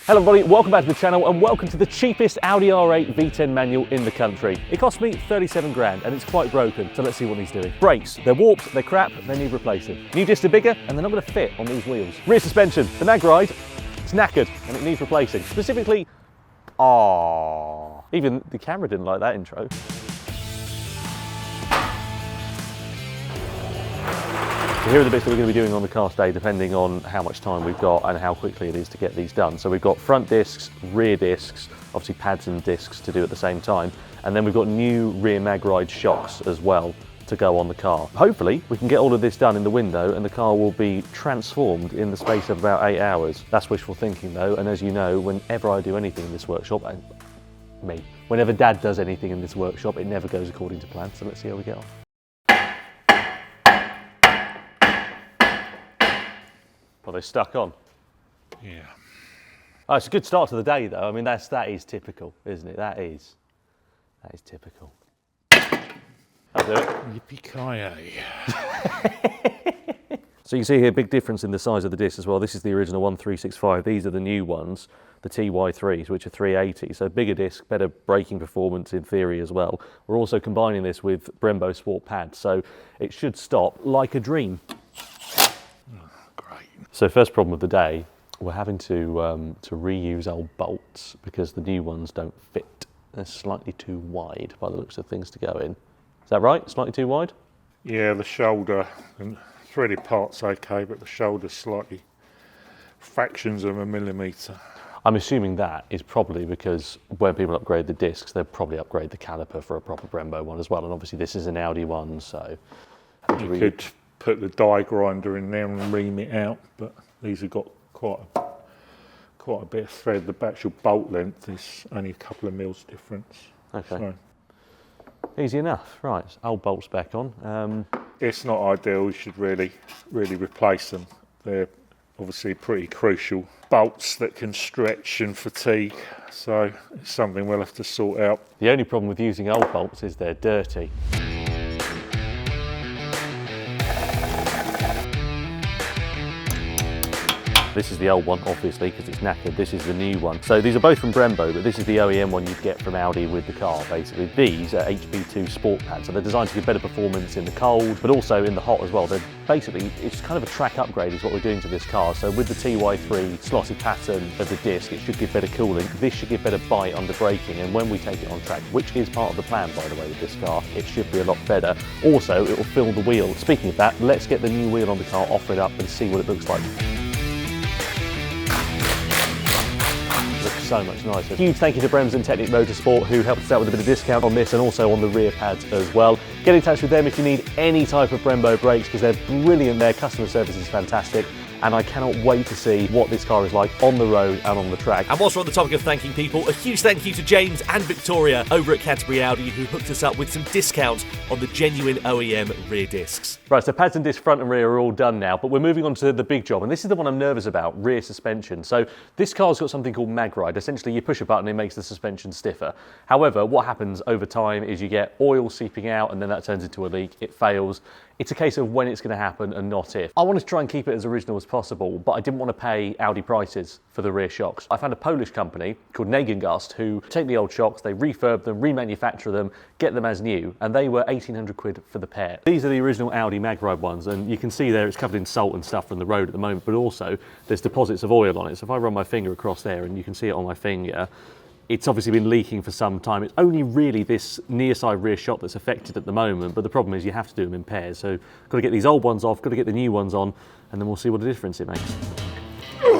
Hello everybody, welcome back to the channel and welcome to the cheapest Audi R8 V10 manual in the country. It cost me 37 grand and it's quite broken, so let's see what he's doing. Brakes, they're warped, they're crap, they need replacing. New discs are bigger and they're not going to fit on these wheels. Rear suspension, the magride, it's knackered and it needs replacing. Specifically, even the camera didn't like that intro. So here are the bits that we're going to be doing on the car today, depending on how much time we've got and how quickly it is to get these done. So we've got front discs, rear discs, obviously pads and discs to do at the same time, and then we've got new rear magride shocks as well to go on the car. Hopefully we can get all of this done in the window and the car will be transformed in the space of about 8 hours. That's wishful thinking though, and as you know, whenever I do anything in this workshop, whenever Dad does anything in this workshop, it never goes according to plan, so let's see how we get on. Well, they're stuck on. Yeah. Oh, it's a good start to the day, though. I mean, that is typical, isn't it? That is typical. I'll do it. Yippee-ki-yay. So you can see here, big difference in the size of the disc as well. This is the original 1365. These are the new ones, the TY3s, which are 380. So bigger disc, better braking performance in theory as well. We're also combining this with Brembo Sport pads, so it should stop like a dream. So first problem of the day, we're having to reuse old bolts because the new ones don't fit. They're slightly too wide by the looks of things to go in. Is that right? Slightly too wide? Yeah, the shoulder and threaded part's okay, but the shoulder's slightly fractions of a millimetre. I'm assuming that is probably because when people upgrade the discs, they'll probably upgrade the caliper for a proper Brembo one as well. And obviously this is an Audi one, so... You could put the die grinder in there and ream it out, but these have got quite a bit of thread. The actual bolt length is only a couple of mils difference. Okay. So easy enough. Right, old bolts back on. it's not ideal. You should really replace them. They're obviously pretty crucial bolts that can stretch and fatigue, so it's something we'll have to sort out. The only problem with using old bolts is they're dirty. This is the old one, obviously, because it's knackered. This is the new one. So these are both from Brembo, but this is the OEM one you'd get from Audi with the car, basically. These are HP2 sport pads, so they're designed to give better performance in the cold, but also in the hot as well. They're basically, it's kind of a track upgrade is what we're doing to this car. So with the TY3 slotted pattern of the disc, it should give better cooling. This should give better bite under braking, and when we take it on track, which is part of the plan, by the way, with this car, it should be a lot better. Also, it will fill the wheel. Speaking of that, let's get the new wheel on the car, offer it up, and see what it looks like. Looks so much nicer. Huge thank you to Brembo and Technic Motorsport who helped us out with a bit of discount on this and also on the rear pads as well. Get in touch with them if you need any type of Brembo brakes because they're brilliant. Their customer service is fantastic. And I cannot wait to see what this car is like on the road and on the track. And whilst we're on the topic of thanking people, a huge thank you to James and Victoria over at Canterbury Audi who hooked us up with some discounts on the genuine OEM rear discs. Right, so pads and disc front and rear are all done now, but we're moving on to the big job, and this is the one I'm nervous about, rear suspension. So this car's got something called magride. Essentially, you push a button, it makes the suspension stiffer. However, what happens over time is you get oil seeping out, and then that turns into a leak, it fails. It's a case of when it's going to happen and not if. I wanted to try and keep it as original as possible, but I didn't want to pay Audi prices for the rear shocks. I found a Polish company called Negengust who take the old shocks, they refurb them, remanufacture them, get them as new, and they were 1,800 quid for the pair. These are the original Audi magride ones, and you can see there it's covered in salt and stuff from the road at the moment, but also there's deposits of oil on it. So if I run my finger across there, and you can see it on my finger, it's obviously been leaking for some time. It's only really this near side rear shock that's affected at the moment, but the problem is you have to do them in pairs. So got to get these old ones off, got to get the new ones on, and then we'll see what a difference it makes. There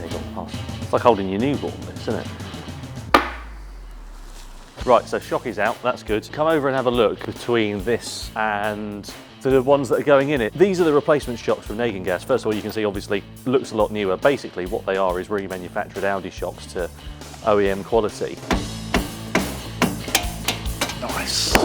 you go, pass. It's like holding your newborn, this, isn't it? Right, so shock is out, that's good. Come over and have a look between this and the ones that are going in it. These are the replacement shocks from Negengast. First of all, you can see obviously looks a lot newer. Basically what they are is remanufactured Audi shocks to OEM quality. Nice.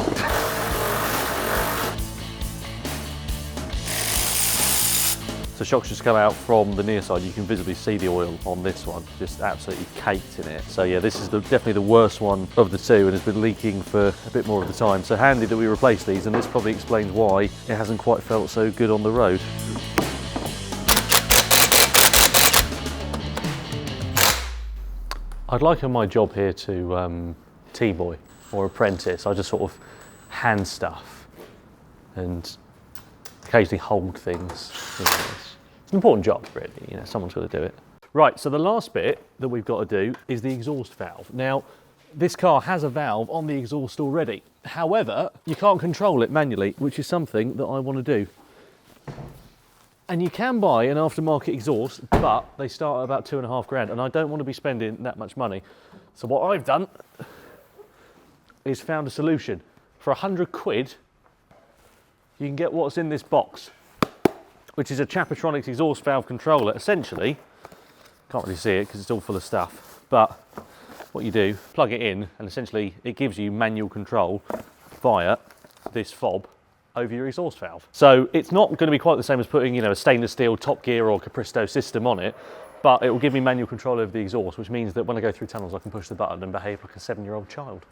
So shocks just come out from the near side. You can visibly see the oil on this one, just absolutely caked in it. So yeah, this is definitely the worst one of the two and has been leaking for a bit more of the time. So handy that we replaced these, and this probably explains why it hasn't quite felt so good on the road. I'd liken my job here to T-boy or apprentice. I just sort of hand stuff and occasionally hold things. You know, it's an important job, really. You know, someone's got to do it. Right, so the last bit that we've got to do is the exhaust valve. Now, this car has a valve on the exhaust already. However, you can't control it manually, which is something that I want to do. And you can buy an aftermarket exhaust, but they start at about £2.5 grand, and I don't want to be spending that much money. So what I've done is found a solution. For 100 quid, you can get what's in this box, which is a Chapatronics exhaust valve controller. Essentially, can't really see it because it's all full of stuff, but what you do, plug it in, and essentially it gives you manual control via this fob over your exhaust valve. So it's not going to be quite the same as putting, you know, a stainless steel Top Gear or Capristo system on it, but it will give me manual control over the exhaust, which means that when I go through tunnels I can push the button and behave like a 7-year-old child.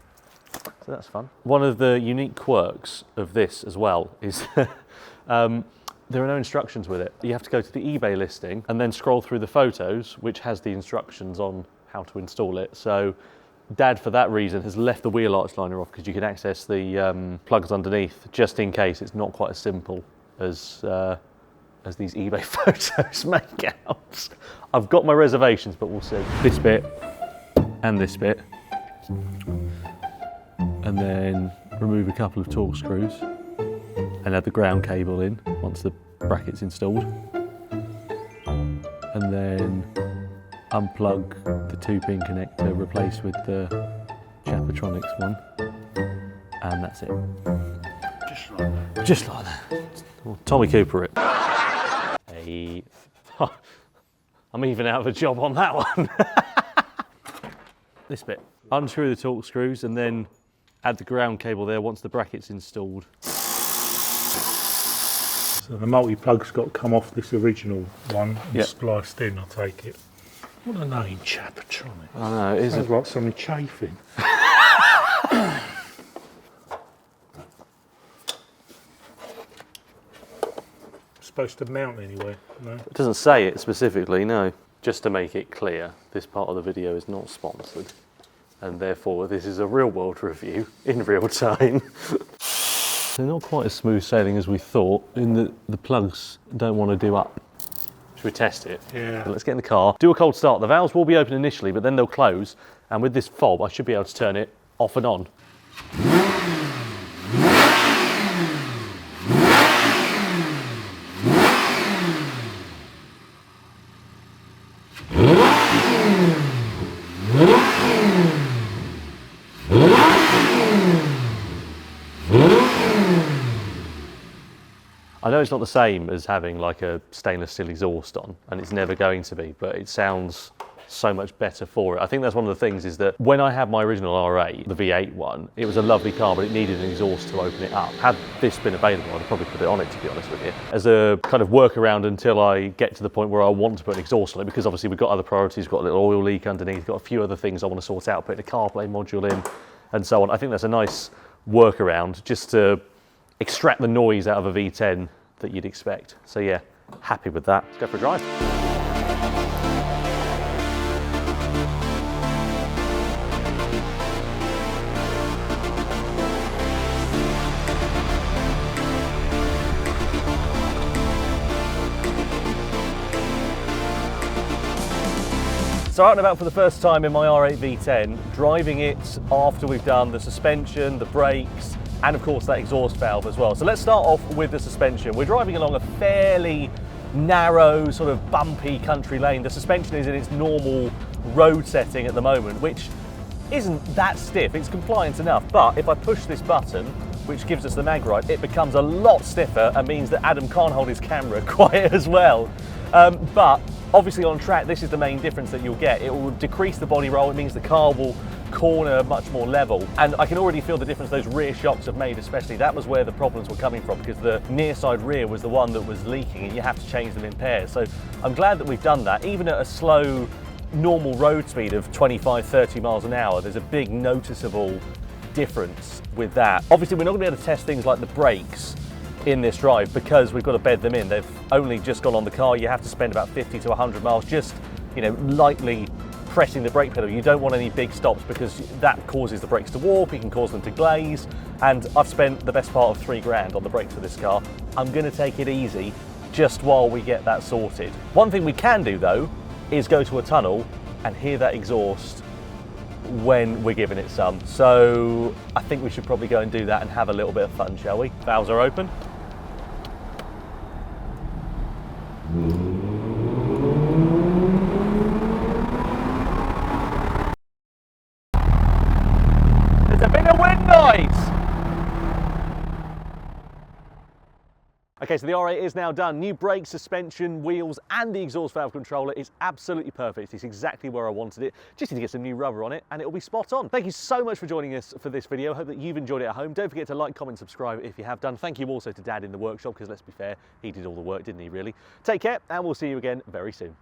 So that's fun. One of the unique quirks of this as well is there are no instructions with it. You have to go to the eBay listing and then scroll through the photos, which has the instructions on how to install it. So Dad, for that reason, has left the wheel arch liner off because you can access the plugs underneath, just in case it's not quite as simple as these eBay photos make out. I've got my reservations, but we'll see. This bit and this bit, and then remove a couple of torque screws and add the ground cable in once the bracket's installed, and then unplug the 2-pin connector, replace with the Chapatronics one, and that's it. Just like that. Just like that. Well, Tommy Cooper it. Hey. I'm even out of a job on that one. This bit. Unscrew the torque screws and then add the ground cable there once the bracket's installed. So the multi-plug's got to come off this original one and spliced in, I take it. What a name, Chapatronics. I know, it is. Sounds like something chafing. Supposed to mount anywhere, no? It doesn't say it specifically, no. Just to make it clear, this part of the video is not sponsored, and therefore this is a real-world review in real time. They're not quite as smooth sailing as we thought, in that the plugs don't want to do up. Should we test it? Yeah. So let's get in the car, do a cold start. The valves will be open initially, but then they'll close, and with this fob I should be able to turn it off and on. I know it's not the same as having like a stainless steel exhaust on, and it's never going to be, but it sounds so much better for it. I think that's one of the things, is that when I had my original R8, the V8 one, it was a lovely car, but it needed an exhaust to open it up. Had this been available, I'd probably put it on it, to be honest with you, as a kind of workaround until I get to the point where I want to put an exhaust on it, because obviously we've got other priorities. We've got a little oil leak underneath, got a few other things I want to sort out, putting a CarPlay module in and so on. I think that's a nice workaround just to extract the noise out of a V10 that you'd expect. So yeah, happy with that. Let's go for a drive. So out and about for the first time in my R8 V10, driving it after we've done the suspension, the brakes, and of course that exhaust valve as well. So let's start off with the suspension. We're driving along a fairly narrow, sort of bumpy country lane. The suspension is in its normal road setting at the moment, which isn't that stiff. It's compliant enough, but if I push this button, which gives us the magride, it becomes a lot stiffer and means that Adam can't hold his camera quite as well. But obviously on track, this is the main difference that you'll get. It will decrease the body roll. It means the car will corner much more level, and I can already feel the difference those rear shocks have made. Especially that was where the problems were coming from, because the near side rear was the one that was leaking and you have to change them in pairs. So I'm glad that we've done that. Even at a slow normal road speed of 25-30 miles an hour, there's a big noticeable difference with that. Obviously we're not going to be able to test things like the brakes in this drive because we've got to bed them in. They've only just gone on the car. You have to spend about 50 to 100 miles just, you know, lightly pressing the brake pedal. You don't want any big stops because that causes the brakes to warp, it can cause them to glaze, and I've spent the best part of £3 on the brakes for this car. I'm going to take it easy just while we get that sorted. One thing we can do though is go to a tunnel and hear that exhaust when we're giving it some. So I think we should probably go and do that and have a little bit of fun, shall we? Valves are open. There's a bit of wind noise! Okay, so the R8 is now done. New brakes, suspension, wheels, and the exhaust valve controller is absolutely perfect. It's exactly where I wanted it. Just need to get some new rubber on it and it'll be spot on. Thank you so much for joining us for this video. Hope that you've enjoyed it at home. Don't forget to like, comment, subscribe if you have done. Thank you also to Dad in the workshop, because let's be fair, he did all the work, didn't he, really? Take care, and we'll see you again very soon.